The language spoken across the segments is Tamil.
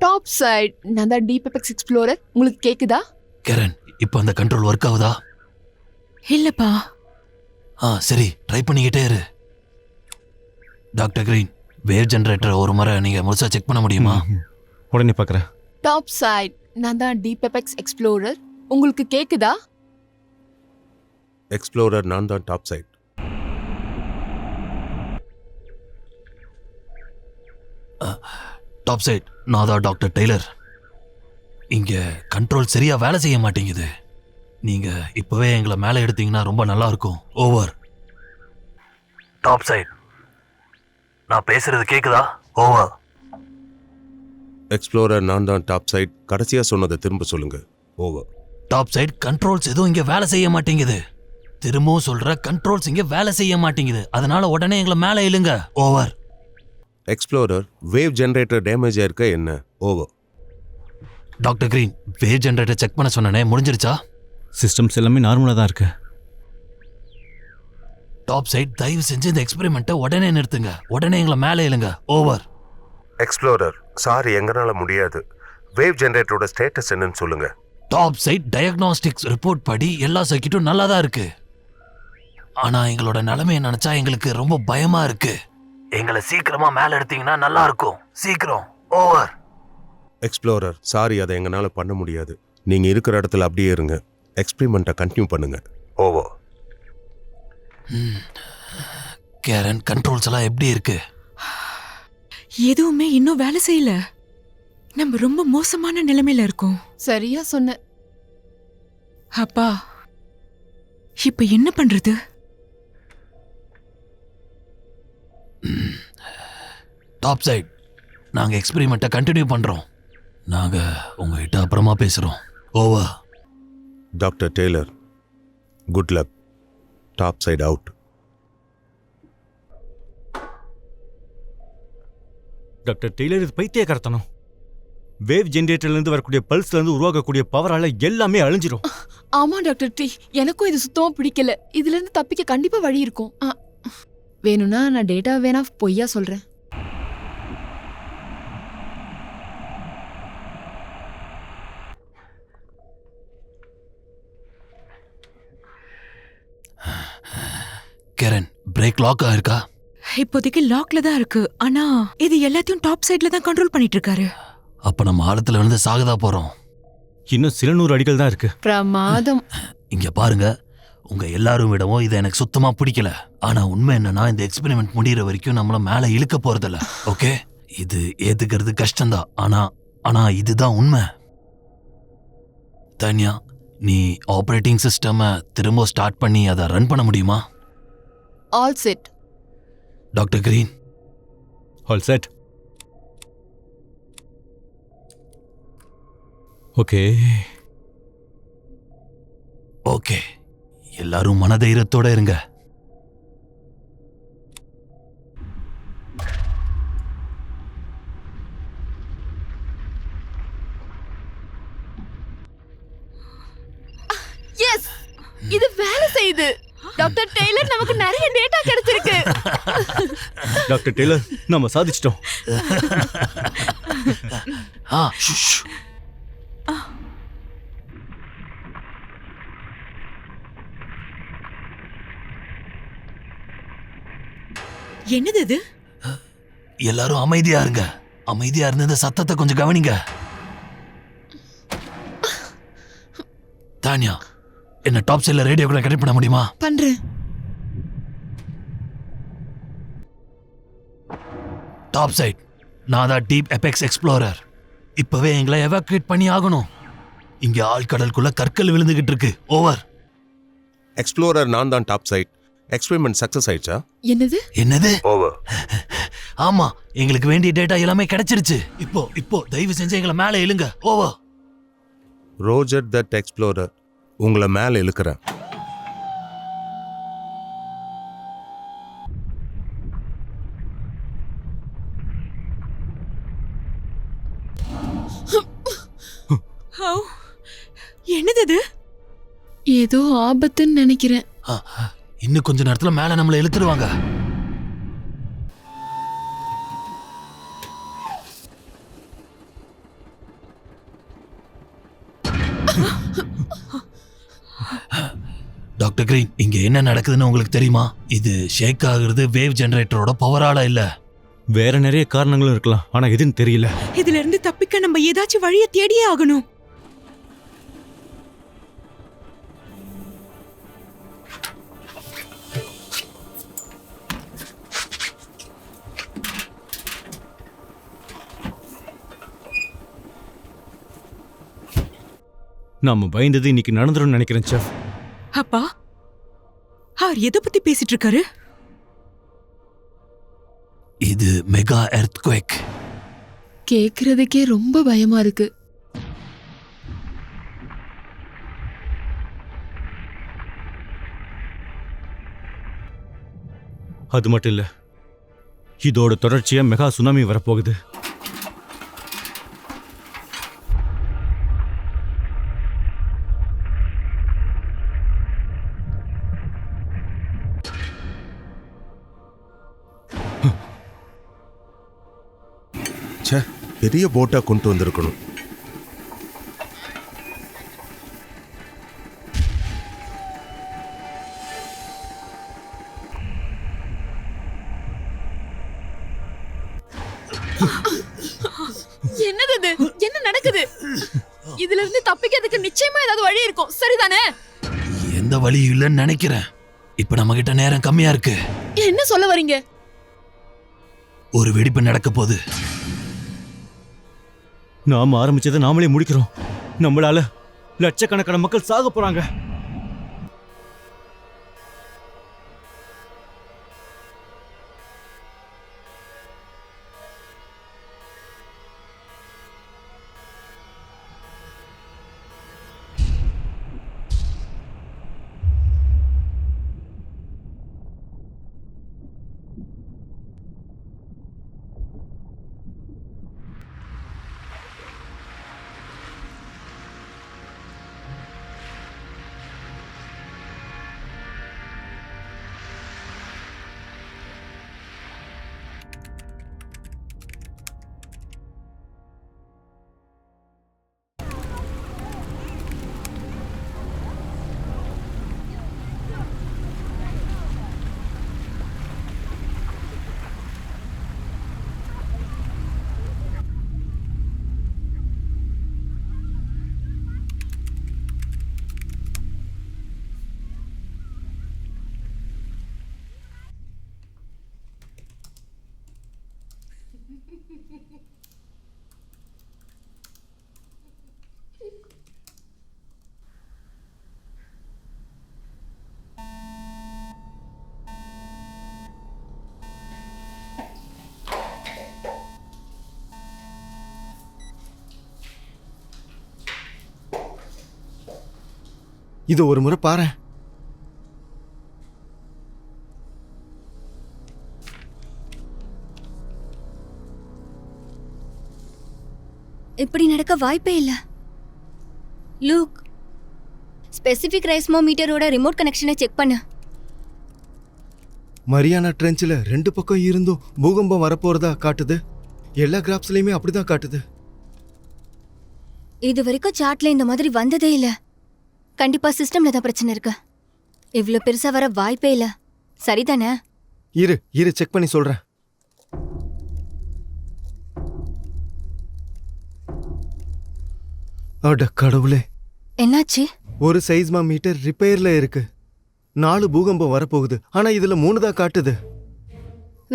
டாப் சைட் நான் தான் டீப் எபெக்ஸ் எக்ஸ்ப்ளோரர். உங்களுக்கு கேக்குதா? கரண், இப்போ அந்த கண்ட்ரோல் ஒர்க் ஆகுதா? இல்லப்பா. சரி, ட்ரை பண்ணிக்கிட்டே இரு. டாக்டர் கிரீன், வேவ் ஜெனரேட்டரை ஒரு முறை நீங்க முழுசா செக் பண்ண முடியுமா? உடனே பார்க்குறேன். டாப் சைட் நான் தான் டீப் எபெக்ஸ் எக்ஸ்ப்ளோரர். உங்களுக்கு கேக்குதா? எக்ஸ்ப்ளோரர் நான் தான் டாப் சைட். டாப் சைட் நான் தான் டாக்டர் டெய்லர். இங்க கண்ட்ரோல் சரியா வேலை செய்ய மாட்டேங்குது. நீங்க இப்பவே எங்களை மேலே எடுத்தீங்கன்னா ரொம்ப நல்லா இருக்கும். ஓவர். டாப் சைட் நான் பேசுறது கேக்குதா? ஓவர். எக்ஸ்ப்ளோரர் நான் தான் டாப் சைட். கடைசியா சொன்னதை திரும்ப சொல்லுங்க. ஓவர். டாப் சைட் கண்ட்ரோல்ஸ் எதுவும் இங்க வேலை செய்ய மாட்டேங்குது. திரும்பவும் சொல்ற, கண்ட்ரோல்ஸ் இங்க வேலை செய்ய மாட்டேங்குது. அதனால உடனே எங்களை மேலே இழுங்க. Over. Explorer wave generator damage ஆயிருக்க என்ன? Over. Doctor Green, wave generator check பண்ண சொன்னனே, முடிஞ்சிருச்சா? சிஸ்டம்ஸ் எல்லாமே நார்மலாக தான் இருக்கு. டாப் சைட் தயவு செஞ்சு இந்த எக்ஸ்பெரிமெண்ட்டை உடனே நிறுத்துங்க. உடனே எங்களை மேலே இழுங்க. ஓவர். எக்ஸ்ப்ளோரர் சாரி, எங்கனால முடியாது. வேவ் ஜெனரேட்டரோட ஸ்டேட்டஸ் என்னன்னு சொல்லுங்க. டாப் சைட் டயக்னாஸ்டிக்ஸ் ரிப்போர்ட் படி எல்லா சர்க்கிட்டும் நல்லா தான் இருக்கு. ஆனா எங்களோட நிலைமையை நினைச்சா எங்களுக்கு ரொம்ப பயமா இருக்கு. எங்களை சீக்கிரமா மேல எடுத்தீங்கன்னா நல்லா இருக்கும். சீக்கிரம். ஓவர். எக்ஸ்ப்ளோரர் சாரி, அதை எங்கனால பண்ண முடியாது. நீங்க இருக்கிற இடத்துல அப்படியே இருங்க. எக்ஸ்பெரிமெண்ட்டை கண்டினியூ பண்ணுங்க. ஓவர். கேரன், கண்ட்ரோல்ஸ் எல்லாம் எப்படி இருக்கு? எதுவுமே இன்னும் வேலை செய்யல. நம்ம ரொம்ப மோசமான நிலைமையில இருக்கோம். சரியா சொன்ன. அப்பா, இப்ப என்ன பண்றது? டாப் சைட் நாங்க எக்ஸ்பெரிமெண்ட்டை கண்டினியூ பண்றோம். நாங்க உங்ககிட்ட அப்புறமா பேசுறோம். Over. Doctor Taylor, good luck. Top side out. Doctor Taylor, இது பைத்தியக்காரத்தனம். வேவ் ஜெனரேட்டர்லேருந்து வரக்கூடிய பல்ஸ்லேருந்து உருவாக்கக்கூடிய பவரால் எல்லாமே அழிஞ்சிரும். ஆமா டாக்டர் டி, எனக்கும் இது சுத்தமா பிடிக்கல. இதுல இருந்து தப்பிக்க கண்டிப்பா வழி இருக்கும். வேணும்னா நான் டேட்டா வேணா பொய்யா சொல்றேன். கேரன், பிரேக் லாக் ஆயிருக்கா? இப்போதைக்கு லாக்ல தான் இருக்கு. ஆனா இது எல்லாத்தையும் டாப் சைட்ல தான் கண்ட்ரோல் பண்ணிட்டு இருக்காரு. அப்ப நம்ம ஆழத்துல விழுந்து சாகதா போறோம். இன்னும் சில 100 அடிகள் தான் இருக்கு. பிரமாதம். இங்க பாருங்க, உங்க எல்லாரும் விடவும் இதை எனக்கு சுத்தமா பிடிக்கல. ஆனா உண்மை என்னன்னா, இந்த எக்ஸ்பெரிமெண்ட் முடிகிற வரைக்கும் நம்மள மேல இழுக்க போறதில்ல. ஓகே, இது ஏத்துக்கிறது கஷ்டம்தான். ஆனா இதுதான் உண்மை. தன்யா, நீ ஆபரேட்டிங் சிஸ்டம் திரும்ப ஸ்டார்ட் பண்ணி அதை ரன் பண்ண முடியுமா? All set. Doctor green. All set. Okay okay, எல்லாரும் மனதைரியத்தோட இருங்க. எஸ், இது வேலை செய்யுது. டாக்டர் டெய்லர், நமக்கு நிறைய டேட்டா கிடைச்சிருக்கு. டாக்டர் டெய்லர், நாம சாதிச்சிட்டோம். என்னது இது? எல்லாரும் அமைதியா இருங்க. அமைதியா இருந்து இந்த சத்தத்தை கொஞ்சம் கவனிங்க. தானியா, என்ன டாப் சைட்ல ரேடியோக்குள்ள கனெக்ட் பண்ண முடியுமா? பண்றேன். டாப் சைட் நான் தான் டீப் எபெக்ஸ் எக்ஸ்ப்ளோரர். இப்பவே எங்களை எவாக்குவேட் பண்ணி ஆகணும். இங்க ஆழ்கடலுக்குள்ள கற்கள் விழுந்துகிட்டு இருக்கு. ஓவர். எக்ஸ்ப்ளோரர் நான் தான் டாப் சைட். எக்ஸ்பெரிமெண்ட் சக்சஸ் ஆயிடுச்சா? என்னது? ஓவர். ஆமா, எங்களுக்கு வேண்டிய டேட்டா எல்லாமே கிடைச்சிருச்சு. இப்போ தயவு செஞ்சு எங்களை மேலே இழுங்க. ஓவர். ரோஜர் தட் எக்ஸ்ப்ளோரர், உங்களை மேலே இழுக்கிறேன். என்னது இது? ஏதோ ஆபத்துன்னு நினைக்கிறேன். இன்னும் கொஞ்ச நேரத்துல மேல நம்மள இழுத்துருவாங்க. டாக்டர் கிரீன், இங்க என்ன நடக்குதுன்னு உங்களுக்கு தெரியுமா? இது ஷேக் ஆகுறது வேவ் ஜெனரேட்டரோட பவரால இல்ல. வேற நிறைய காரணங்களும் இருக்கலாம், ஆனா எதுன்னு தெரியல. இதுல இருந்து தப்பிக்க நம்ம ஏதாச்சும் வழியை தேடியே ஆகணும். நாம பயந்தது இன்னைக்கு நடந்துரும் நினைக்கிறேன் செஃப். அப்பா, அவர் எதை பத்தி பேசிட்டு இருக்காரு? இது மெகா எர்த்குவேக். கேக்குறதுக்கே ரொம்ப பயமா இருக்கு. அது மட்டும் இல்ல, இதோட தொடர்ச்சியா மெகா சுனாமி வரப்போகுது. ச்சே, பெரிய போட்டா கொண்டு வந்திருக்கணும். என்னது இது? என்ன நடக்குது? இதுல இருந்து தப்பிக்கிறதுக்கு நிச்சயமா ஏதாவது வழி இருக்கும், சரிதானே? எந்த வழி இல்லைன்னு நினைக்கிறேன். இப்ப நம்ம கிட்ட நேரம் கம்மியா இருக்கு. என்ன சொல்ல வரீங்க? ஒரு வெடிப்பு நடக்க போகுது. நாம ஆரம்பிச்சதை நாமளே முடிக்கிறோம். நம்மளால லட்சக்கணக்கான மக்கள் சாக போறாங்க. இது ஒரு முறை பாரு. இப்படி நடக்க வாய்ப்பே இல்ல. லூக், ஸ்பெசிபிக் ரைஸ்மோமீட்டரோட ரிமோட் கனெக்ஷனை செக் பண்ணு. மரியானா ட்ரெஞ்சில் 2 பக்கம் இருந்தும் பூகம்பம் வரப்போறதா காட்டுது. எல்லா கிராப்ஸ்லயுமே அப்படிதான் காட்டுது. இது வரைக்கும் சார்ட்ல இந்த மாதிரி வந்ததே இல்ல. கண்டிப்பா சிஸ்டம்ல தான் பிரச்சனை இருக்கு. இவ்ளோ பெருசா வர வாய்ப்பே இல்ல, சரிதானே? இரு செக் பண்ணி சொல்றேன். அட கடவுளே, என்னாச்சு? ஒரு சைஸ்மோமீட்டர் ரிப்பேர்ல இருக்கு. 4 பூகம்பம் வரப்போகுது, ஆனா இதுல 3 தான் காட்டுது.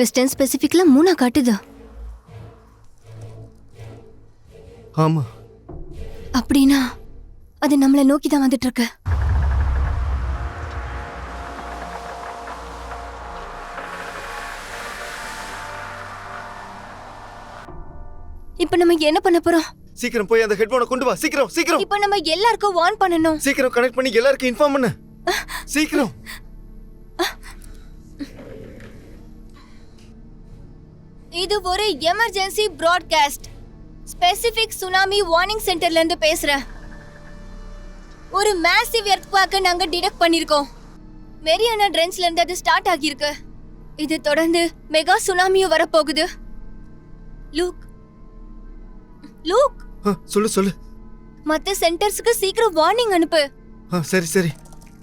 வெஸ்டர்ன் ஸ்பெசிபிக்ல 3 காட்டுது. ஆமா, அப்படின்னா அது நம்மள நோக்கி தான் வந்துட்டு இருக்கு. இப்ப நம்ம என்ன பண்ண போறோம்? சீக்கிரம் போய் அந்த ஹெட்போனை கொண்டு வா. சீக்கிரம் சீக்கிரம். இப்ப நம்ம எல்லாருக்கும் வார்ன் பண்ணணும். சீக்கிரம் கனெக்ட் பண்ணி எல்லாருக்கும் இன்ஃபார்ம் பண்ணு. சீக்கிரம். இது ஒரு emergency broadcast. Specific tsunami warning சென்டர்ல இருந்து பேசுறேன். ஒரு மேசிவ் எர்த்குவேக்க நாங்க டிடெக்ட் பண்ணிருக்கோம். மெரியானா ட்ரெஞ்ச்ல இருந்து அது ஸ்டார்ட் ஆகியிருக்கு. இது தொடர்ந்து மெகா சுனாமியும் வரப்போகுது. லூக், சொல்லு. மத்த சென்டர்ஸ்க்கு சீக்கிரம் வார்னிங் அனுப்பு. சரி சரி